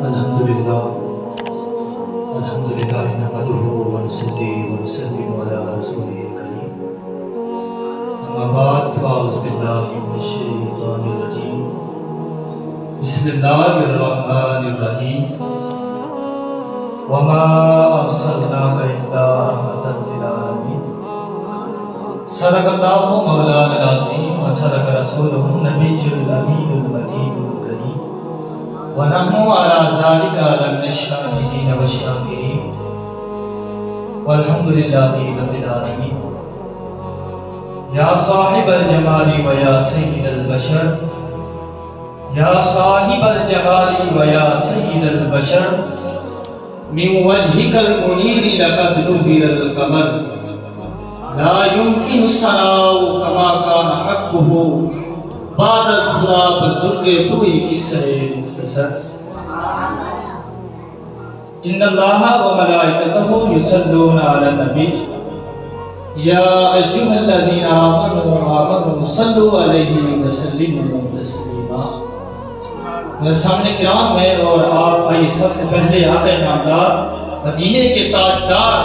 الحمدللہ الحمدللہ نحمده ونصلي ونسلم على رسوله الكريم اما بعد فاعوذ باللہ من الشیطان الرجیم بسم اللہ الرحمن الرحیم وما ارسلناک الا رحمتا للعالمین صدق اللہ مولانا العظیم وصدق رسولہ النبی الامین المکین الکریم ونحن على ذلك لمن الشاهدين والشاكرين والحمد لله رب العالمين يا صاحب الجمال ويا سيد البشر يا صاحب الجمال ويا سيد البشر من وجهك المنير لقد نور القمر لا يمكن الثناء كما كان حقه بعد از خدا بزرگ توئی قصہ مختصر ان اللہ و ملائکتہ یصلون علی النبی یا ایھا الذین آمنوا صلوا علیہ وسلموا تسلیما۔ میرے سامنے کرام میں اور آپ آئیے سب سے پہلے آقا نامدار مدینے کے تاجدار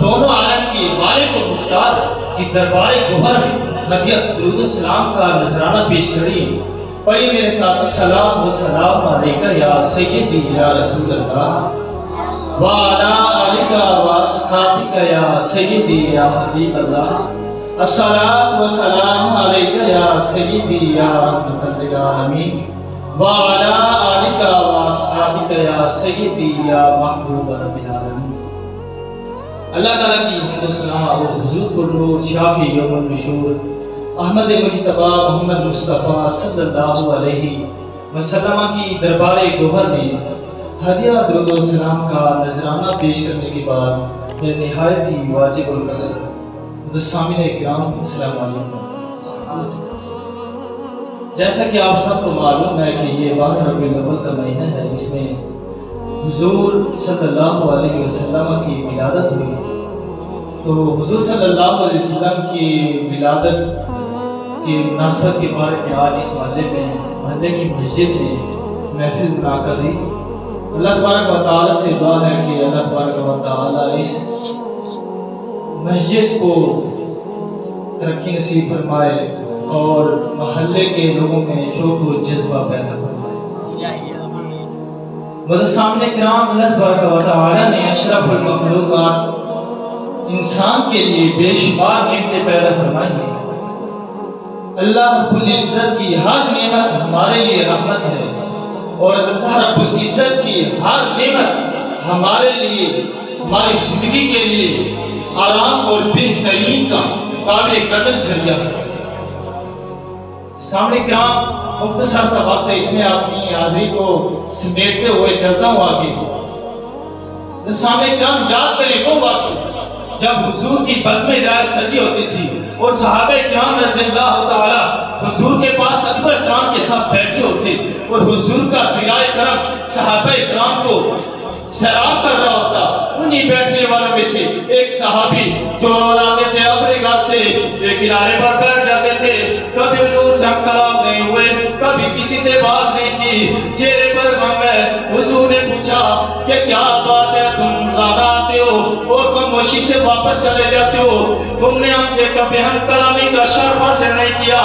دونوں عالم کے مالک و مختار کی دربار گوہر میں حضرت درود السلام کا نذرانہ پیش کری۔ پڑھی میرے ساتھ الصلاۃ والسلام علیکہ یا سیدی یا رسول اللہ وعلی آلک واصحابک یا سیدی یا حبیب اللہ الصلاۃ والسلام علیکہ یا سیدی یا رحمت للعالمین وعلی آلک واصحابک یا سیدی یا محبوب رب العالمین۔ اللہ تعالیٰ کی حمد و ثنا اور حضور پر نور شافی یوم النشور احمد مجتبی محمد مصطفیٰ صلی اللہ علیہ وسلم کی دربار گوہر میں ہدیہ درود و سلام کا نذرانہ پیش کرنے کے بعد یہ نہایت ہی واجب القدر سامعین کرام السلام علیکم۔ جیسا کہ آپ سب کو معلوم ہے کہ یہ ماہ ربیع الاول کا مہینہ ہے، اس میں حضور صلی اللہ علیہ وسلم کی ولادت ہوئی، تو حضور صلی اللہ علیہ وسلم کی ولادت کی مناسبت کے بارے میں آج اس محلے کی مسجد میں محفل منعقد ہوئی۔ اللہ تبارک و تعالیٰ سے دعا ہے کہ اللہ تبارک و تعالیٰ اس مسجد کو ترقی نصیب فرمائے اور محلے کے لوگوں میں شوق و جذبہ پیدا فرمائے۔ سامنے کرام اللہ تبارک و تعالیٰ نے اشرف المخلوقات انسان کے لیے بے شمار نعمتیں پیدا فرمائی ہیں۔ اللہ رب العزت کی ہر نعمت ہمارے لیے رحمت ہے اور اللہ رب العزت کی ہر نعمت ہمارے لیے ہماری زندگی کے لیے آرام اور بہترین کا قابل قدر ذریعہ ہے۔ سامنے کرام مختصر سا وقت ہے، اس میں آپ کی حاضری کو سمیٹتے ہوئے چلتا ہوں آگے۔ سامنے کرام یاد کریں وہ وقت جب حضور کی بزم ہدایت سجی ہوتی تھی اور صحابہ کرام رضی اللہ تعالی حضور کے پاس اکبر کرام کے ساتھ بیٹھے ہوتے اور حضور کا دلائے کرم صحابہ کرام کو سلام کر رہا ہوتا۔ انہی بیٹھنے والوں میں سے ایک صحابی جو رولاتے تھے اپنے گھر سے ایک کنارے پر بیٹھ جاتے تھے، کبھی حضور سے کلام نہیں ہوئے، کبھی کسی سے بات نہیں کی، چہرے پر غم ہے۔ حضور نے پوچھا کہ کیا بات ہے، تم زیادہ آتے ہو اور خاموشی سے واپس چلے جاتے ہو، تم نے ہم سے کبھی ہم کلامی کا شرف حاصل نہیں کیا،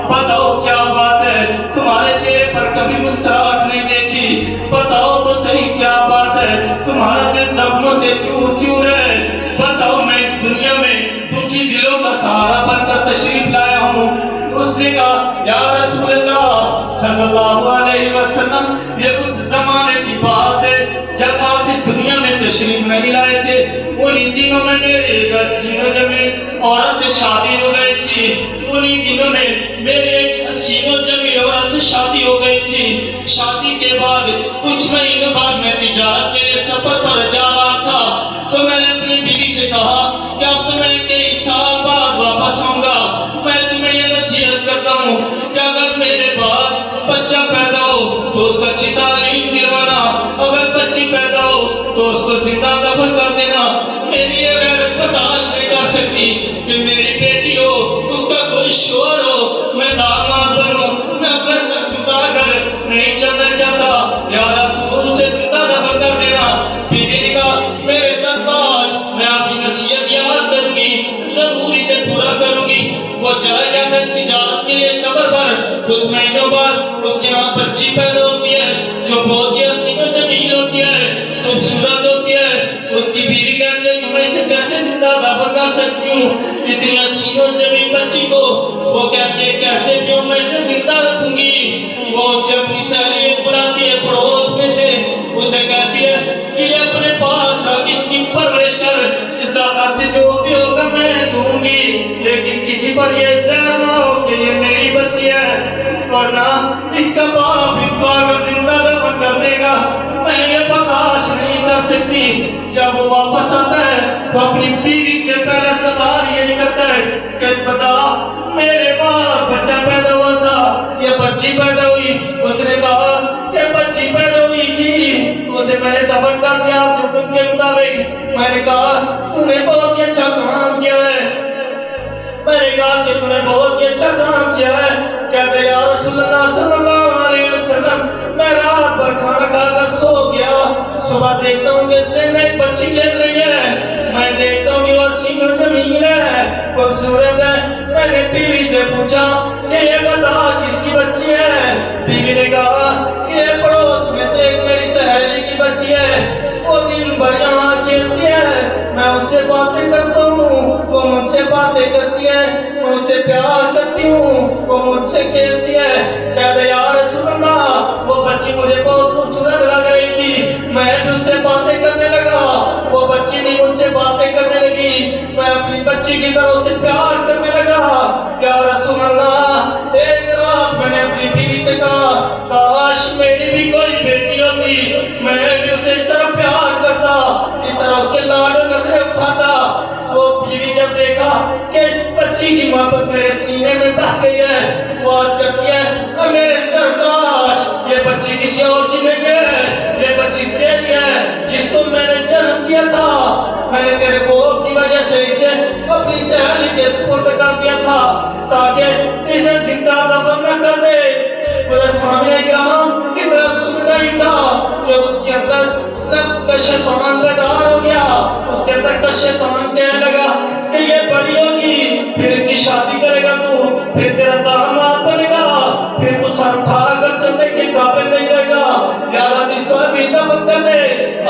بتاؤ کیا بات ہے، تمہارے چہرے پر کبھی مسکراہٹ نہیں دیکھی، بتاؤ تو صحیح کیا بات ہے، تمہارا دل زخموں سے چور چور ہے، بتاؤ میں دنیا میں دکھی دلوں کا سہارا بن کر تشریف لایا ہوں۔ اس نے کہا یا رسول اللہ صلی اللہ علیہ وسلم، یہ اس زمانے کی بات ہے جب آپ اس دنیا میں تشریف نہیں لائے تھے، انہی دنوں میں میرے گھر حسین و جمیل عورت سے شادی ہو گئی تھی، انہی دنوں میں میرے حسین و جمیل عورت سے شادی ہو گئی تھی۔ شادی کے بعد کچھ مہینوں بعد میں تجارت کے لیے سفر پر جا رہا تھا، تو میں نے اپنی بیوی سے کہا کہ اب تو میں کئی سال بعد واپس آؤں گا، میں تمہیں یہ نصیحت کرتا ہوں کہ اگر میرے بعد بچہ پیدا ہو تو اس کا اچھی تعلیم دلوانا، اگر بچی پیدا ہو تو اس کو زندہ دفن کر دینا۔ میری یہ غیرت برداشت نہیں کر سکتی کہ میری بیٹی ہو، اس کا کوئی شوہر ہو، میں داماد بنوں، میں اپنے سر جھکا کر نہیں چلنا چاہتا، لہذا تو اسے دفن کر سکتی ہوں؟ اتنی حسینوں سے میری بچی کو وہ کہتے ہیں کیسے بھی ہوں میں اسے زندہ رکھوں گی۔ وہ اسے اپنی سہیلی ایک بلاتی ہے پڑوس میں سے، اسے کہتی ہے کہ یہ اپنے پاس رکھ، اس کی پرورش کر، اس کا خرچ جو بھی ہوگا میں دوں گی، لیکن کسی پر یہ زہر نہ ہو کہ یہ میری بچی ہے، ورنہ اس کا باپ اس کو اگر زندہ دفن کر دے گا میں یہ برداشت نہیں کر سکتی۔ جب وہ واپس آتا ہے وہ اپنی بیوی سے پہلے سوال یہی کرتا ہے کہ بتا میرے باپ بچہ پیدا ہوا تھا، یہ بچی پیدا ہوئی؟ اس نے کہا کہ بچی پیدا ہوئی تھی، اسے میں نے دفن کر دیا حکم کے مطابق۔ میں نے کہا تو نے بہت ہی اچھا کام کیا ہے، میں نے کہا کہ تو نے بہت ہی اچھا کام کیا ہے۔ کہتے یا رسول اللہ صلی اللہ علیہ وسلم میں رات بھر کھانا کھا کر سو گیا، صبح دیکھتا ہوں کہ اس سے ایک بچی کھیل رہی ہے، میں دیکھتا ہوں کہ وہ حسین و جمیل ہے، خوبصورت ہے۔ میں نے بیوی سے پوچھا کہ یہ بتا کس کی بچی ہے؟ بیوی نے کہا کہ یہ پڑوس میں سے ایک میری سہیلی کی بچی ہے، وہ دن بھر یہاں کھیلتی ہے، میں اس سے باتیں کرتا ہوں، وہ مجھ سے باتیں کرتی ہے، میں اس سے پیار کرتی ہوں، وہ مجھ سے کھیلتی ہے۔ کہتے یا رسول اللہ وہ بچی مجھے بہت خوبصورت لگ رہی تھی، میں بھی اس سے باتیں کرنے لگا، وہ بچی نہیں مجھ سے باتیں کرنے لگی، میں اپنی بچی کی طرح اسے پیار کرنے لگا۔ یا رسول اللہ ایک رات میں نے اپنی بیوی سے کہا کاش میری بھی کوئی بیٹی ہوتی، میں بھی اسے اس طرح پیار کرتا، اس طرح اس کے لاڈ و نخرے اٹھاتا۔ وہ بیوی جب دیکھا کہ اس بچی کی محبت میرے سینے میں بس گئی ہے، وہ عرض کرتی ہے اے میرے سردار یہ بچی کسی اور کی نہیں ہے، یہ بچی تیری ہے جس کو میں نے جنم دیا تھا، میں نے تیرے خوف کی وجہ سے اسے اپنی سہیلی کے سپرد کر دیا تھا تاکہ اسے زندہ دفن نہ کر دے۔ میرے سامنے کرام اتنا سن نہیں تھا کہ اس کے اندر نفس کا شیطان بیدار ہو گیا، اس کے اندر کا شیطان کہنے لگا کہ یہ بڑی ہوگی پھر اس کی شادی کرے گا تو، پھر تیرا داماد بنے گا، پھر تو سر اٹھا کر چلنے کے قابل نہیں رہے گا، لہذا اس کو ابھی دفن کر دے،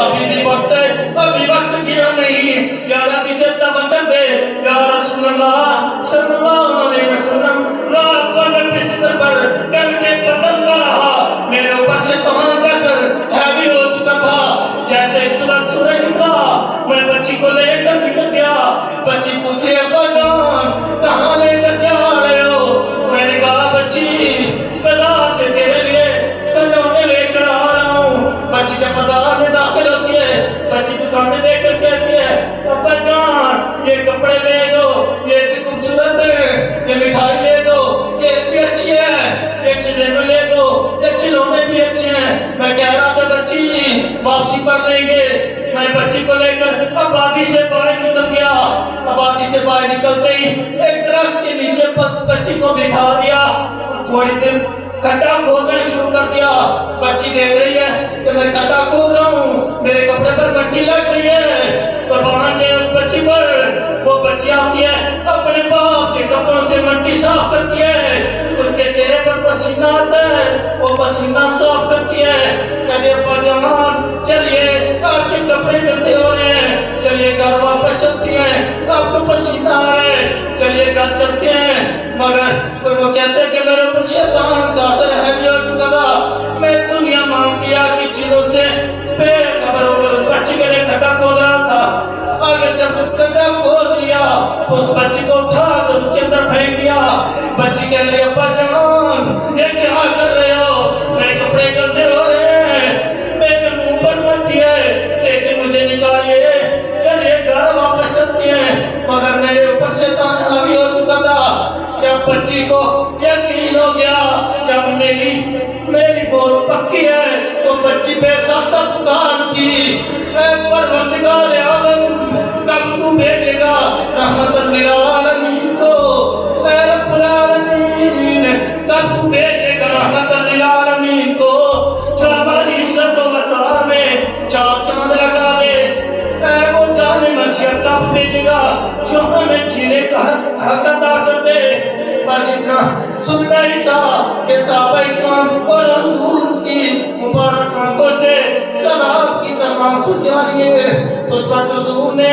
ابھی بھی وقت ہے، ابھی وقت گیا نہیں، لہذا اسے دفن کر دے۔ یا رسول اللہ صلی اللہ علیہ وسلم رات بھر بستر پر کرنے بدل نہ رہا، میرے اوپر شیطان کا اثر ہیوی ہو چکا تھا۔ جیسے اس صبح سورج نکلا میں بچی کو لے کر نکل گیا، بچی پوچھے ابا جان کہاں لے کر جا رہے ہو؟ میں نے کہا بچی بازار سے تیرے لیے کھلونے لے کر آ رہا ہوں۔ بچی جب بازار میں داخل ہوتی ہے بچی دکانیں دیکھ کر کہتی ہے ابا جان یہ کپڑے لے دو، یہ بھی خوبصورت ہے، یہ مٹھائی لے دو، یہ بھی اچھی ہے، یہ جلیبی لے دو، یہ کھلونے بھی اچھے ہیں۔ میں کہہ رہا تھا بچی واپسی پر لیں گے، میں بچی کو لے کر آبادی سے باہر نکل گیا، آبادی سے باہر نکلتے ہی ایک درخت کے نیچے بچی کو بٹھا دیا، تھوڑی دیر کھڈا کھودنا شروع کر دیا۔ بچی دیکھ رہی ہے کہ میں کھڈا کھود رہا ہوں، میرے کپڑے پر مٹی لگ رہی ہے، قربان جائے اس بچی پر۔ وہ بچی آتی ہے اپنے باپ کے کپڑوں سے مٹی صاف کرتی ہے، اس کے چہرے پر پسینہ آتا ہے، وہ پسینہ صاف کرتی ہے، کہتے ابا جان چلیے آپ کے کپڑے گندے ہو رہے ہیں، چلیے گھر واپس چلتی ہیں، آپ کو پسینہ آ رہا ہے، چلیے گھر چلتے ہیں۔ مگر وہ کہتے ہیں کہ میرے اوپر شیطان کا اثر ہیوی ہو چکا تھا، میں دنیا مانگیا کی چیزوں سے بے خبر ہو کر اس بچی کے لیے کھڈا کھود رہا تھا۔ اگر جب کھڈا کھود لیا تو اس بچی کو اٹھا کر اس کے اندر پھینک دیا۔ بچی کہہ رہی ابا جان یہ کیا کر رہے ہو؟ میرے کپڑے گندے ہو رہے ہیں، میرے منہ پر مٹی ہے، لیکن مجھے نکالیے، چلیے گھر واپس چلتے ہیں۔ مگر میرے اوپر شیطان حاوی ہو چکا تھا۔ جب بچی کو یقین ہو گیا جب میری بہت پکی ہے تو بچی بے ساختہ پکار کی اے پروردگار عالم کب تو بھیجے گا رحمت للعالمین کو، اے رب العالمین کب تو بھیجے گا رحمت للعالمین کو، جو ہماری عزت و وقار میں چار چاند لگا دے، اے وہ جان مسیح کب بھیجے گا جو ہمیں جینے کا حق ادا کر دے۔ بس اتنا سننا ہی تھا کہ صحابہ اکرام اور حضور کی مبارک آنکھوں سے سلام کی تماس جاری ہے۔ تو اس وقت حضور نے